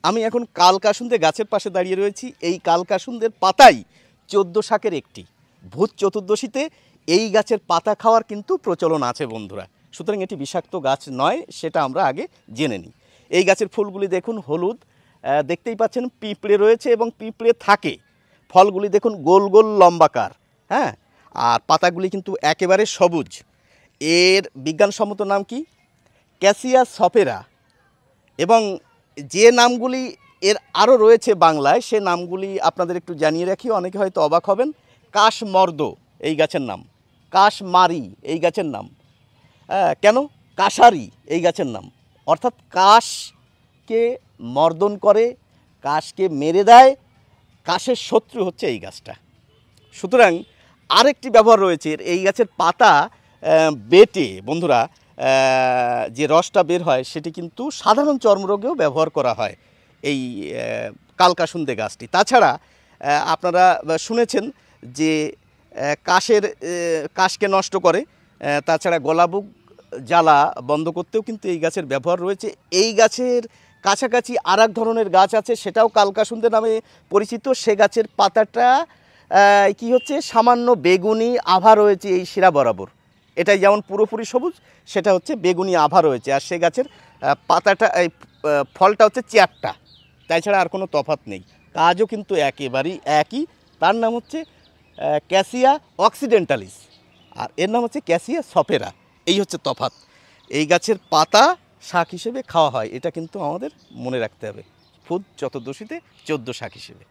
আমি এখন কালকাসুন্দে গাছের পাশে দাঁড়িয়ে রয়েছি। এই কালকাসুন্দের পাতাই 14 শাকের একটি। ভূত চতুর্দশীতে এই গাছের পাতা খাওয়ার কিন্তু প্রচলন আছে বন্ধুরা। সুতরাং এটি বিষাক্ত গাছ নয়, সেটা আমরা আগে জেনে নিই। এই গাছের ফুলগুলি দেখুন হলুদ, দেখতেই পাচ্ছেন পিঁপড়ে রয়েছে এবং পিঁপড়ে থাকে। ফলগুলি দেখুন গোল গোল লম্বাকার, হ্যাঁ, আর পাতাগুলি কিন্তু একেবারে সবুজ। এর বিজ্ঞানসম্মত নাম কি? ক্যাসিয়া সপেরা। এবং যে নামগুলি এর আরও রয়েছে বাংলায়, সে নামগুলি আপনাদের একটু জানিয়ে রাখি, অনেকে হয়তো অবাক হবেন। কাশমর্দ এই গাছের নাম, কাশমারি এই গাছের নাম, কেন কাশারি এই গাছের নাম, অর্থাৎ কাশকে মর্দন করে, কাশকে মেরে দেয়, কাশের শত্রু হচ্ছে এই গাছটা। সুতরাং আরেকটি ব্যবহার রয়েছে এই গাছের পাতা বেটে বন্ধুরা যে রসটা বের হয় সেটি কিন্তু সাধারণ চর্মরোগেও ব্যবহার করা হয় এই কালকাসুন্দে গাছটি। তাছাড়া আপনারা শুনেছেন যে কাশকে নষ্ট করে, তাছাড়া গলাবুক জ্বালা বন্ধ করতেও কিন্তু এই গাছের ব্যবহার রয়েছে। এই গাছের কাছাকাছি আর এক ধরনের গাছ আছে, সেটাও কালকাসুন্দে নামে পরিচিত। সে গাছের পাতাটা কি হচ্ছে, সামান্য বেগুনি আভা রয়েছে এই শিরা বরাবর। এটাই যেমন পুরোপুরি সবুজ, সেটা হচ্ছে বেগুনি আভা রয়েছে। আর সে গাছের পাতাটা, এই ফলটা হচ্ছে চ্যাপ্টা, তাছাড়া আর কোনো তফাৎ নেই। কাজও কিন্তু একেবারেই একই। তার নাম হচ্ছে ক্যাসিয়া অক্সিডেন্টালিস, আর এর নাম হচ্ছে ক্যাসিয়া সপেরা। এই হচ্ছে তফাৎ। এই গাছের পাতা শাক হিসেবে খাওয়া হয়, এটা কিন্তু আমাদের মনে রাখতে হবে। ভূত চতুর্দশীতে 14 শাক হিসেবে।